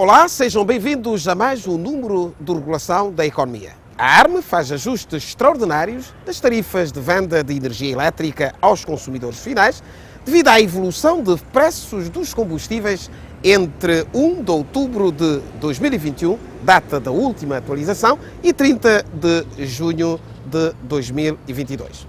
Olá, sejam bem-vindos a mais um número de regulação da economia. A ARME faz ajustes extraordinários das tarifas de venda de energia elétrica aos consumidores finais devido à evolução de preços dos combustíveis entre 1 de outubro de 2021, data da última atualização, e 30 de junho de 2022.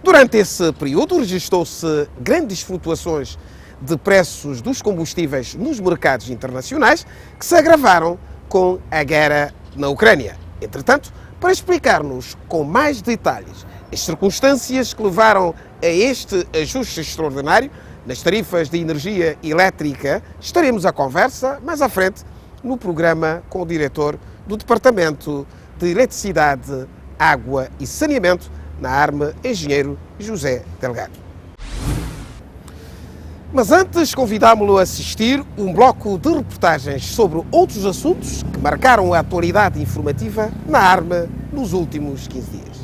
Durante esse período, registrou-se grandes flutuações de preços dos combustíveis nos mercados internacionais, que se agravaram com a guerra na Ucrânia. Entretanto, para explicar-nos com mais detalhes as circunstâncias que levaram a este ajuste extraordinário nas tarifas de energia elétrica, estaremos à conversa mais à frente no programa com o diretor do Departamento de Eletricidade, Água e Saneamento na ARME, engenheiro José Delgado. Mas antes convidámo-lo a assistir um bloco de reportagens sobre outros assuntos que marcaram a atualidade informativa na ARME nos últimos 15 dias.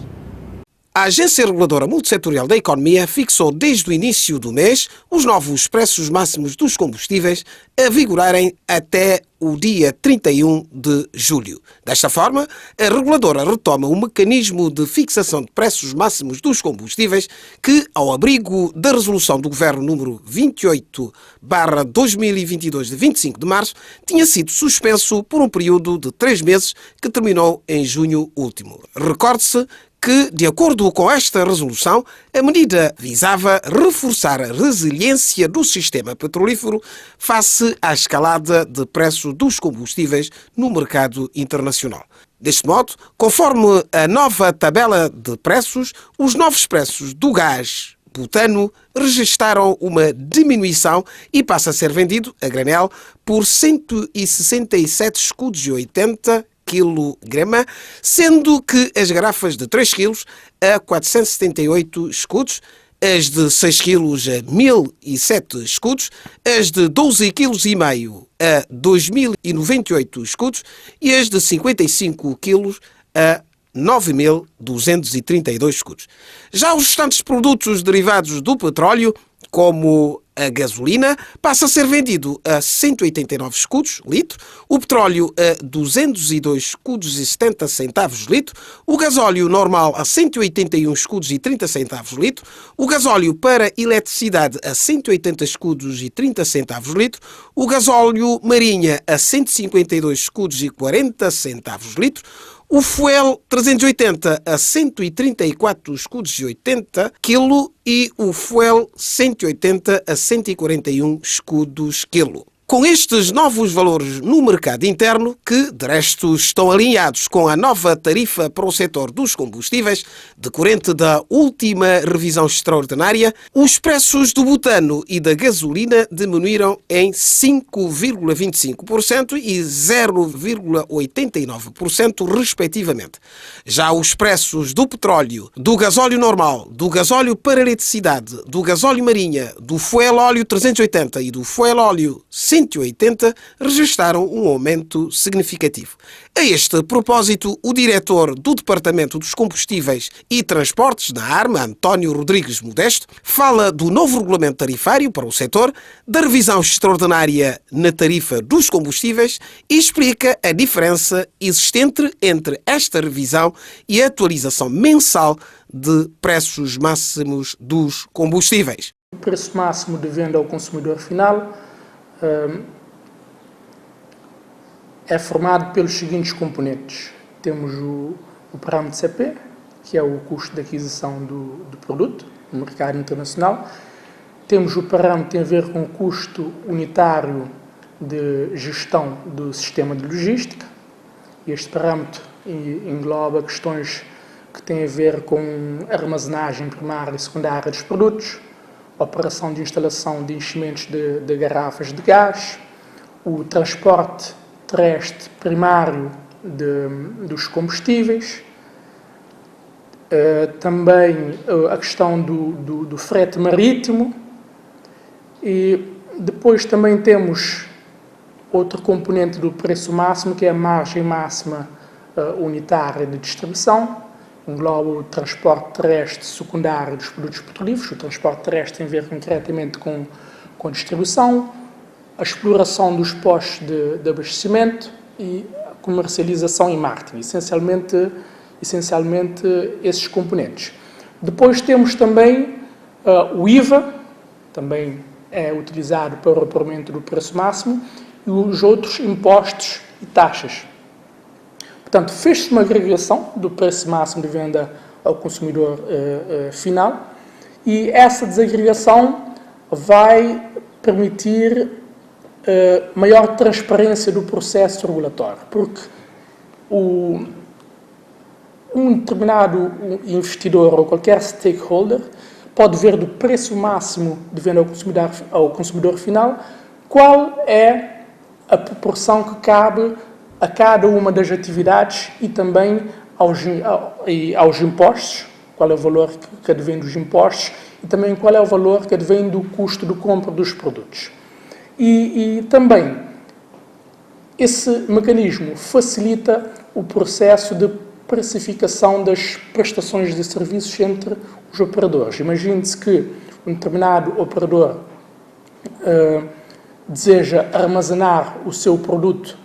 A Agência Reguladora Multissetorial da Economia fixou desde o início do mês os novos preços máximos dos combustíveis a vigorarem até o dia 31 de julho. Desta forma, a reguladora retoma o mecanismo de fixação de preços máximos dos combustíveis que, ao abrigo da resolução do Governo número 28/2022 de 25 de março, tinha sido suspenso por um período de 3 meses que terminou em junho último. Recorde-se que, de acordo com esta resolução, a medida visava reforçar a resiliência do sistema petrolífero face à escalada de preço dos combustíveis no mercado internacional. Deste modo, conforme a nova tabela de preços, os novos preços do gás butano registaram uma diminuição e passa a ser vendido a granel por 167 escudos e 80 quilograma, sendo que as garrafas de 3 kg a 478 escudos, as de 6 kg a 1007 escudos, as de 12,5 kg a 2098 escudos e as de 55 kg a 9.232 escudos. Já os restantes produtos derivados do petróleo, como a gasolina, passa a ser vendido a 189 escudos litro, o petróleo a 202 escudos e 70 centavos litro, o gasóleo normal a 181 escudos e 30 centavos litro, o gasóleo para eletricidade a 180 escudos e 30 centavos litro, o gasóleo marinha a 152 escudos e 40 centavos litro, o fuel 380 a 134 escudos e 80 kg e o fuel 180 a 141 escudos quilo. Com estes novos valores no mercado interno, que de resto estão alinhados com a nova tarifa para o setor dos combustíveis, decorrente da última revisão extraordinária, os preços do butano e da gasolina diminuíram em 5,25% e 0,89% respectivamente. Já os preços do petróleo, do gasóleo normal, do gasóleo para eletricidade, do gasóleo marinha, do fuel óleo 380 e do fuel óleo 180 registraram um aumento significativo. A este propósito, o diretor do Departamento dos Combustíveis e Transportes da ARME, António Rodrigues Modesto, fala do novo regulamento tarifário para o setor, da revisão extraordinária na tarifa dos combustíveis e explica a diferença existente entre esta revisão e a atualização mensal de preços máximos dos combustíveis. O preço máximo de venda ao consumidor final é formado pelos seguintes componentes. Temos o parâmetro CP, que é o custo de aquisição do produto no mercado internacional. Temos o parâmetro que tem a ver com o custo unitário de gestão do sistema de logística. Este parâmetro engloba questões que têm a ver com armazenagem primária e secundária dos produtos, operação de instalação de enchimentos de garrafas de gás, o transporte terrestre primário dos combustíveis, também a questão do frete marítimo, e depois também temos outro componente do preço máximo, que é a margem máxima unitária de distribuição. Engloba o transporte terrestre secundário dos produtos petrolíferos. O transporte terrestre tem a ver concretamente com distribuição, a exploração dos postos de abastecimento e a comercialização e marketing, essencialmente esses componentes. Depois temos também o IVA, também é utilizado para o pagamento do preço máximo, e os outros impostos e taxas. Portanto, fez-se uma agregação do preço máximo de venda ao consumidor final, e essa desagregação vai permitir maior transparência do processo regulatório, porque um determinado investidor ou qualquer stakeholder pode ver do preço máximo de venda ao consumidor final qual é a proporção que cabe a cada uma das atividades e também aos impostos, qual é o valor que advém dos impostos e também qual é o valor que advém do custo de compra dos produtos. E também esse mecanismo facilita o processo de precificação das prestações de serviços entre os operadores. Imagine-se que um determinado operador deseja armazenar o seu produto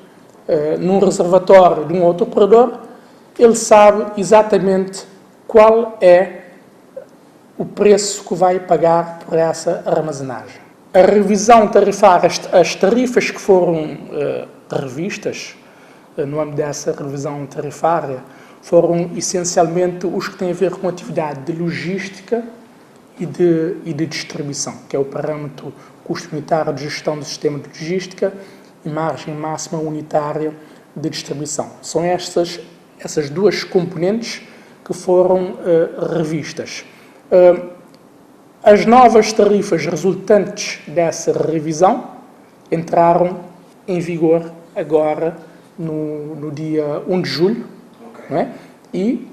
num reservatório de um outro operador, ele sabe exatamente qual é o preço que vai pagar por essa armazenagem. A revisão tarifária, as tarifas que foram revistas no âmbito dessa revisão tarifária, foram essencialmente os que têm a ver com a atividade de logística e de distribuição, que é o parâmetro custo unitário de gestão do sistema de logística e margem máxima unitária de distribuição. São essas duas componentes que foram revistas. As novas tarifas resultantes dessa revisão entraram em vigor agora no dia 1 de julho, não é? E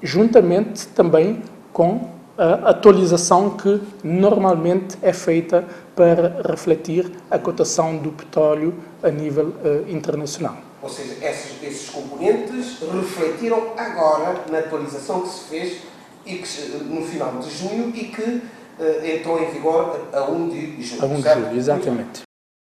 juntamente também com a atualização que normalmente é feita para refletir a cotação do petróleo a nível internacional. Ou seja, esses componentes refletiram agora na atualização que se fez e que, no final de junho e que entrou em vigor a 1 de julho. A 1 de julho, exatamente.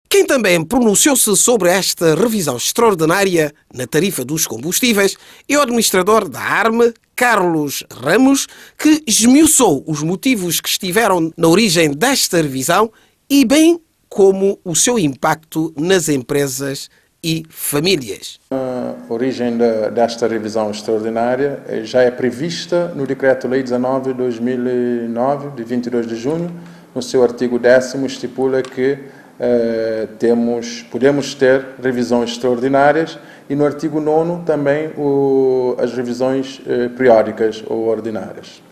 Quem também pronunciou-se sobre esta revisão extraordinária na tarifa dos combustíveis é o administrador da ARME, Carlos Ramos, que esmiuçou os motivos que estiveram na origem desta revisão e bem como o seu impacto nas empresas e famílias. A origem desta revisão extraordinária já é prevista no Decreto-Lei 19 de 2009, de 22 de junho. No seu artigo 10º estipula que podemos ter revisões extraordinárias e no artigo 9º também as revisões periódicas ou ordinárias.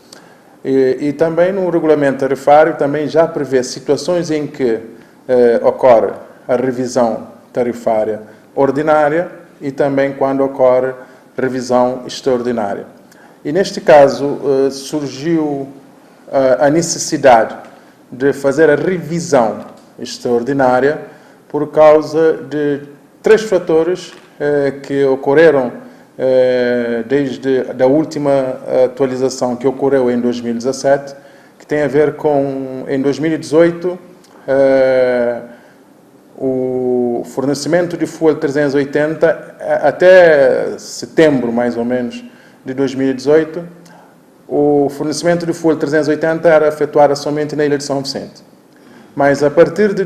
E também no regulamento tarifário também já prevê situações em que ocorre a revisão tarifária ordinária e também quando ocorre revisão extraordinária. E neste caso surgiu a necessidade de fazer a revisão extraordinária por causa de 3 fatores que ocorreram desde a última atualização que ocorreu em 2017, que tem a ver com, em 2018, o fornecimento de fuel 380 até setembro, mais ou menos, de 2018, o fornecimento de fuel 380 era efetuado somente na Ilha de São Vicente. Mas a partir de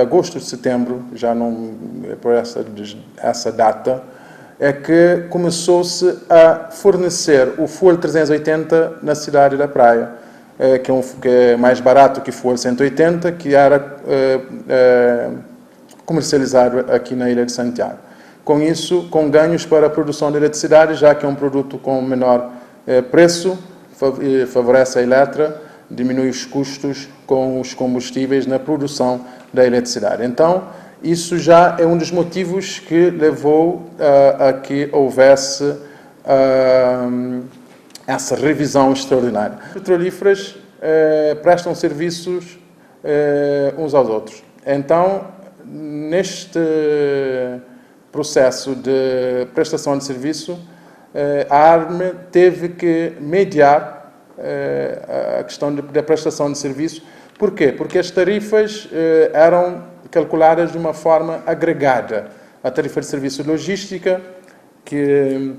agosto, setembro, já não por essa data, é que começou-se a fornecer o fuel 380 na cidade da Praia, que é mais barato que o fuel 180, que era comercializado aqui na Ilha de Santiago. Com isso, com ganhos para a produção de eletricidade, já que é um produto com menor preço, favorece a Eletra, diminui os custos com os combustíveis na produção da eletricidade. Então, isso já é um dos motivos que levou a que houvesse essa revisão extraordinária. As petrolíferas prestam serviços uns aos outros. Então, neste processo de prestação de serviço, a ARME teve que mediar a questão da prestação de serviço. Por quê? Porque as tarifas calculadas de uma forma agregada. A tarifa de serviço de logística, que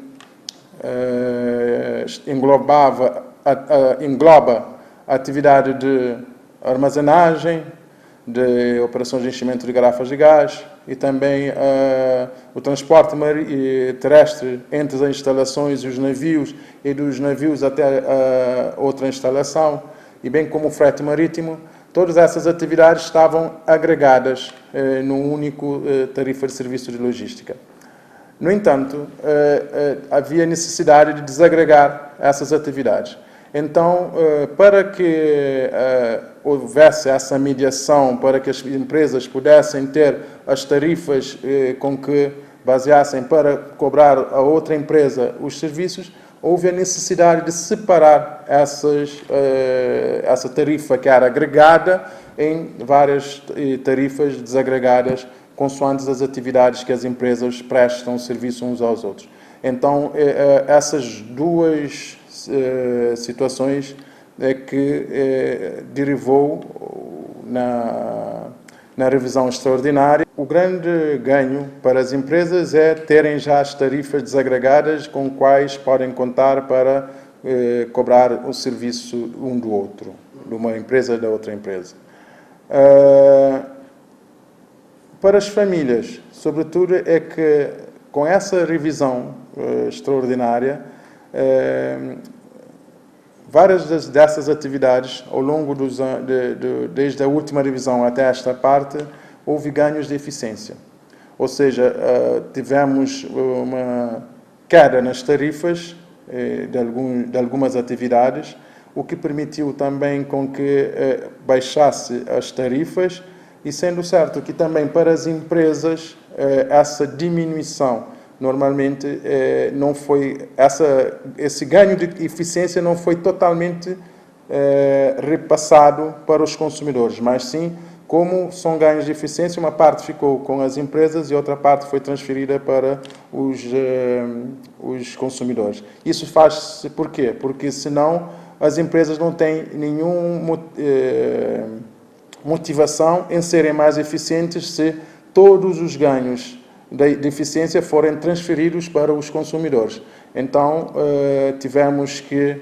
engloba a atividade de armazenagem, de operações de enchimento de garrafas de gás e também o transporte terrestre entre as instalações e os navios e dos navios até outra instalação, e bem como o frete marítimo. Todas essas atividades estavam agregadas num único tarifa de serviço de logística. No entanto, havia necessidade de desagregar essas atividades. Então, para que houvesse essa mediação, para que as empresas pudessem ter as tarifas com que baseassem para cobrar a outra empresa os serviços, houve a necessidade de separar essa tarifa que era agregada em várias tarifas desagregadas, consoante as atividades que as empresas prestam serviço uns aos outros. Então, essas duas situações é que derivou na revisão extraordinária. O grande ganho para as empresas é terem já as tarifas desagregadas com quais podem contar para cobrar o serviço um do outro, de uma empresa e da outra empresa. Para as famílias, sobretudo, é que com essa revisão extraordinária, várias dessas atividades, ao longo desde a última revisão até esta parte, houve ganhos de eficiência. Ou seja, tivemos uma queda nas tarifas de algumas atividades, o que permitiu também com que baixasse as tarifas, e sendo certo que também para as empresas essa diminuição normalmente não foi esse ganho de eficiência não foi totalmente repassado para os consumidores, mas sim, como são ganhos de eficiência, uma parte ficou com as empresas e outra parte foi transferida para os consumidores. Isso faz-se por quê? Porque senão as empresas não têm nenhuma motivação em serem mais eficientes se todos os ganhos de eficiência forem transferidos para os consumidores. Então, tivemos que,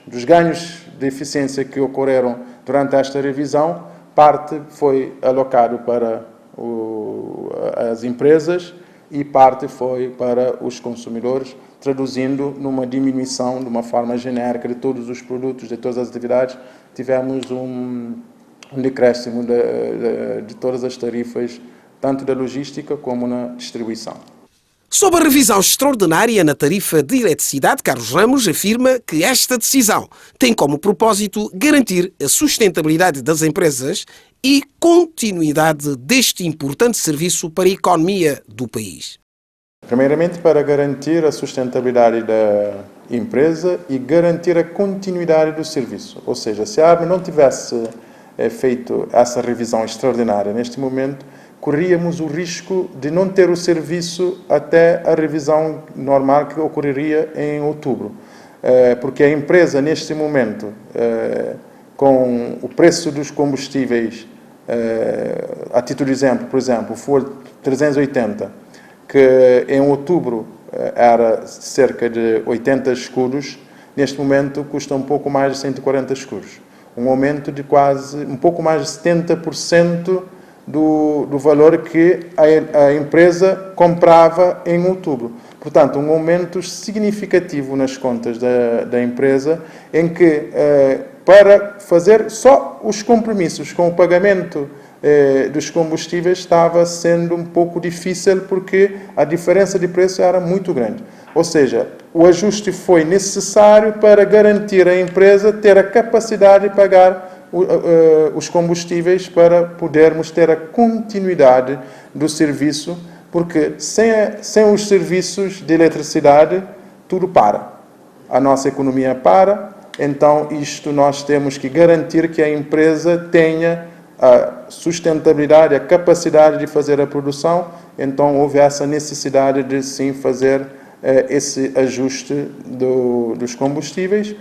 dos ganhos de eficiência que ocorreram durante esta revisão, parte foi alocado para as empresas e parte foi para os consumidores, traduzindo numa diminuição, de uma forma genérica, de todos os produtos, de todas as atividades. Tivemos um decréscimo de todas as tarifas, tanto da logística como na distribuição. Sob a revisão extraordinária na tarifa de eletricidade, Carlos Ramos afirma que esta decisão tem como propósito garantir a sustentabilidade das empresas e continuidade deste importante serviço para a economia do país. Primeiramente, para garantir a sustentabilidade da empresa e garantir a continuidade do serviço. Ou seja, se a ARME não tivesse feito essa revisão extraordinária neste momento, corríamos o risco de não ter o serviço até a revisão normal que ocorreria em outubro. Porque a empresa, neste momento, com o preço dos combustíveis, a título de exemplo, por exemplo, o Ford 380, que em outubro era cerca de 80 escudos, neste momento custa um pouco mais de 140 escudos. Um aumento de quase, um pouco mais de 70% do valor que a empresa comprava em outubro. Portanto, um aumento significativo nas contas da empresa, em que, para fazer só os compromissos com o pagamento dos combustíveis, estava sendo um pouco difícil, porque a diferença de preço era muito grande. Ou seja, o ajuste foi necessário para garantir a empresa ter a capacidade de pagar os combustíveis, para podermos ter a continuidade do serviço, porque sem os serviços de eletricidade, tudo para. A nossa economia para, então isto nós temos que garantir que a empresa tenha a sustentabilidade, a capacidade de fazer a produção. Então houve essa necessidade de sim fazer esse ajuste dos combustíveis.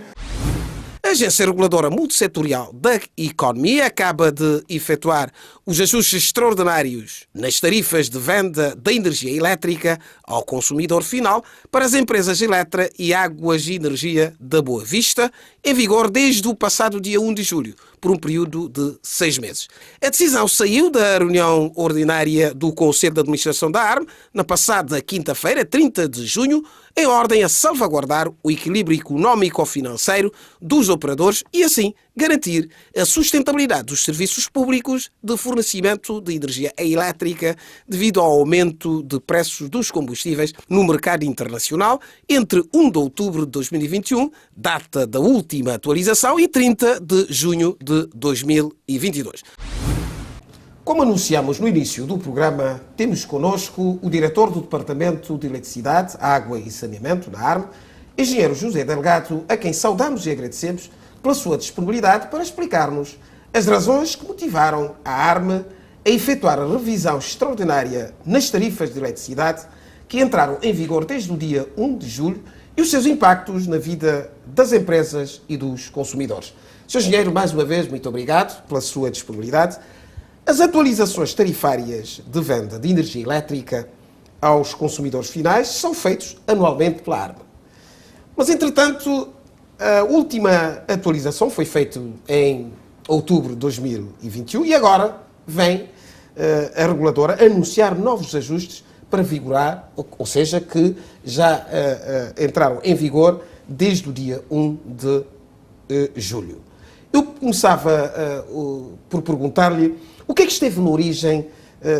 A Agência Reguladora Multissetorial da Economia acaba de efetuar os ajustes extraordinários nas tarifas de venda da energia elétrica ao consumidor final para as empresas Eletra e Águas e Energia da Boa Vista, em vigor desde o passado dia 1 de julho, por um período de 6 meses. A decisão saiu da reunião ordinária do Conselho de Administração da ARM na passada quinta-feira, 30 de junho, em ordem a salvaguardar o equilíbrio económico-financeiro dos operadores e, assim, garantir a sustentabilidade dos serviços públicos de fornecimento de energia elétrica devido ao aumento de preços dos combustíveis no mercado internacional entre 1 de outubro de 2021, data da última atualização, e 30 de junho de 2022. Como anunciamos no início do programa, temos connosco o diretor do Departamento de Eletricidade, Água e Saneamento, da ARM, engenheiro José Delgado, a quem saudamos e agradecemos pela sua disponibilidade para explicar-nos as razões que motivaram a ARM a efetuar a revisão extraordinária nas tarifas de eletricidade que entraram em vigor desde o dia 1 de julho e os seus impactos na vida das empresas e dos consumidores. Sr. Engenheiro, mais uma vez, muito obrigado pela sua disponibilidade. As atualizações tarifárias de venda de energia elétrica aos consumidores finais são feitos anualmente pela ARM. Mas, entretanto, a última atualização foi feita em outubro de 2021 e agora vem a reguladora anunciar novos ajustes para vigorar, ou seja, que já entraram em vigor desde o dia 1 de julho. Eu começava por perguntar-lhe o que é que esteve na origem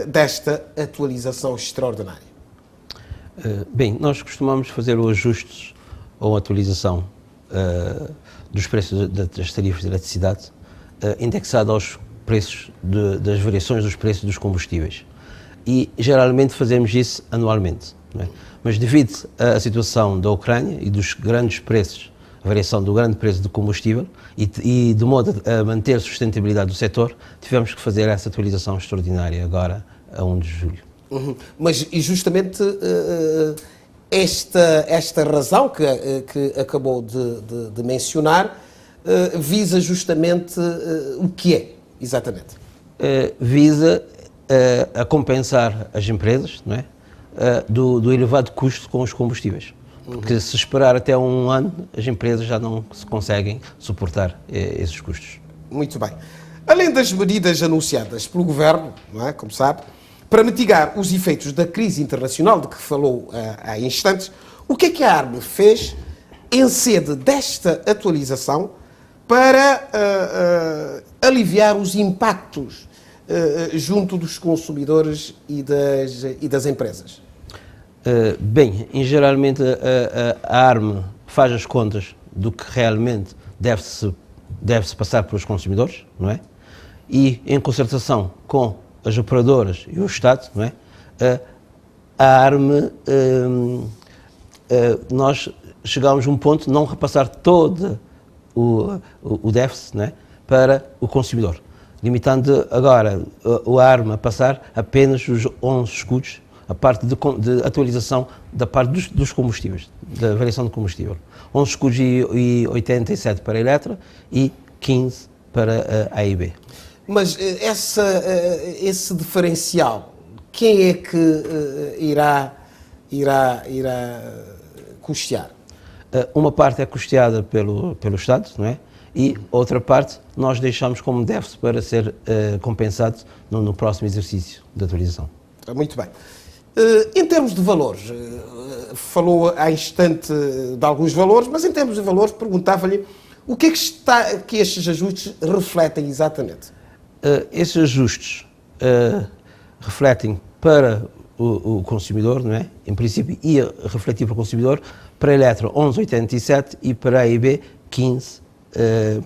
desta atualização extraordinária. Bem, nós costumamos fazer o ajuste ou atualização dos preços das tarifas de eletricidade indexado aos preços das variações dos preços dos combustíveis. E geralmente fazemos isso anualmente, não é? Mas devido à situação da Ucrânia e dos grandes preços, a variação do grande preço do combustível e de modo a manter a sustentabilidade do setor, tivemos que fazer essa atualização extraordinária agora a 1 de julho. Uhum. Mas e justamente esta razão que acabou de mencionar visa justamente o que é, exatamente? Visa a compensar as empresas, não é? Do elevado custo com os combustíveis. Porque se esperar até um ano, as empresas já não se conseguem suportar esses custos. Muito bem. Além das medidas anunciadas pelo Governo, não é, como sabe, para mitigar os efeitos da crise internacional de que falou há instantes, o que é que a ARM fez em sede desta atualização para aliviar os impactos junto dos consumidores e das empresas? Bem, geralmente a ARM faz as contas do que realmente deve-se passar para os consumidores, não é? E em concertação com as operadoras e o Estado, não é? A ARM, nós chegámos a um ponto de não repassar todo o déficit, não é? Para o consumidor, limitando agora o ARM a passar apenas os 11 escudos, a parte de atualização da parte dos combustíveis, da variação do combustível. 11 escudos e 87 para a Eletra e 15 para a AIB. Mas esse diferencial, quem é que irá custear? Uma parte é custeada pelo Estado, não é? E outra parte nós deixamos como déficit para ser compensado no próximo exercício de atualização. Muito bem. Em termos de valores, falou há instante de alguns valores, mas em termos de valores perguntava-lhe o que é que estes ajustes refletem exatamente? Esses ajustes refletem para o consumidor, não é? Em princípio ia refletir para o consumidor, para a Eletra 11,87 e para a AIB 15,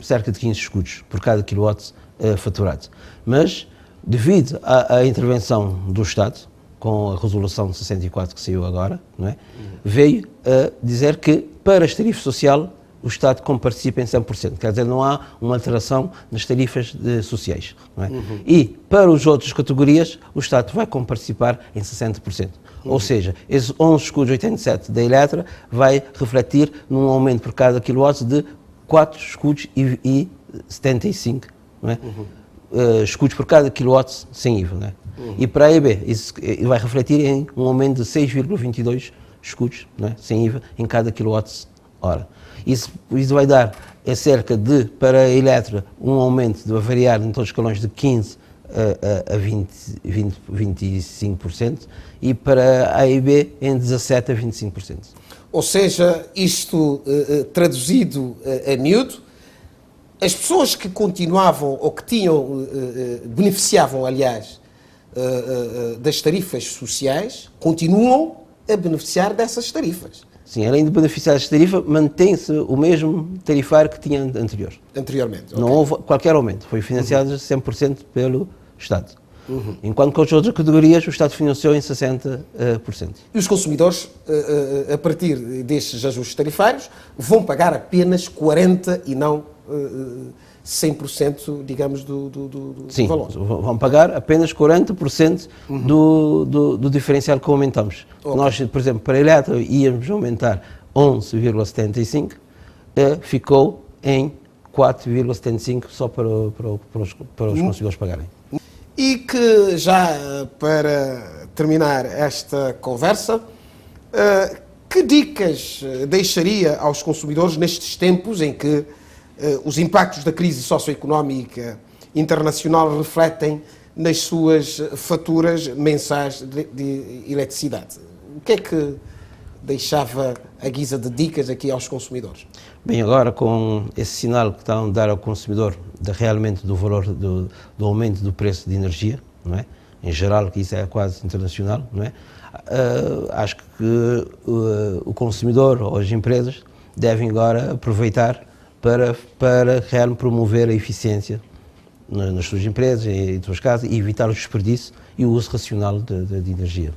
cerca de 15 escudos por cada quilowatt faturado. Mas devido à intervenção do Estado, com a resolução de 64 que saiu agora, não é? Veio a dizer que para as tarifas social o Estado comparticipa em 100%, quer dizer, não há uma alteração nas tarifas sociais, não é? E para as outras categorias o Estado vai comparticipar em 60%. Ou seja, esses 11 escudos 87 da Eletra vai refletir num aumento por cada quilowatt de 4 escudos e 75, não é? Escudos por cada kilowatt sem IVA, não é? E para a EIB isso vai refletir em um aumento de 6,22 escudos, não é? Sem IVA em cada kilowatt-hora. Isso vai dar cerca de, para a Eletra, um aumento vai variar em todos os escalões de 15% a 25% e para a EIB em 17% a 25%. Ou seja, isto traduzido a miúdo, as pessoas que continuavam ou que beneficiavam, aliás, das tarifas sociais, continuam a beneficiar dessas tarifas. Sim, além de beneficiar desta tarifa, mantém-se o mesmo tarifário que tinha anteriormente. Não houve qualquer aumento, foi financiado 100% pelo Estado. Enquanto que as outras categorias o Estado financiou em 60%. E os consumidores, a partir destes ajustes tarifários, vão pagar apenas 40% e não 100%, digamos, do Sim, valor. Vão pagar apenas 40% do diferencial que aumentamos. Okay. Nós, por exemplo, para a Eletra íamos aumentar 11,75%, ficou em 4,75% só para os consumidores pagarem. E que já para terminar esta conversa, que dicas deixaria aos consumidores nestes tempos em que os impactos da crise socioeconómica internacional refletem nas suas faturas mensais de eletricidade? O que é que deixava a guisa de dicas aqui aos consumidores? Bem, agora com esse sinal que estão a dar ao consumidor realmente do valor do aumento do preço de energia, não é? Em geral, que isso é quase internacional, não é? Acho que o consumidor ou as empresas devem agora aproveitar para realmente promover a eficiência nas suas empresas e nas suas casas e evitar o desperdício e o uso racional de energia.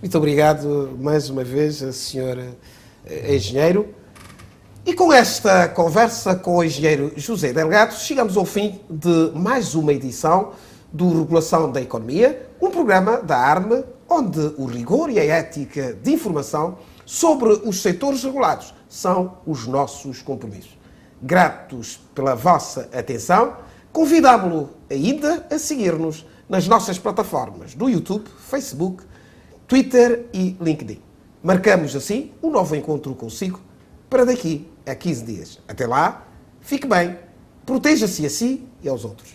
Muito obrigado mais uma vez, Sr. Engenheiro. E com esta conversa com o engenheiro José Delgado, chegamos ao fim de mais uma edição do Regulação da Economia, um programa da ARME, onde o rigor e a ética de informação sobre os setores regulados são os nossos compromissos. Gratos pela vossa atenção, convidámo-lo ainda a seguir-nos nas nossas plataformas do YouTube, Facebook, Twitter e LinkedIn. Marcamos assim um novo encontro consigo para daqui a 15 dias. Até lá, fique bem, proteja-se a si e aos outros.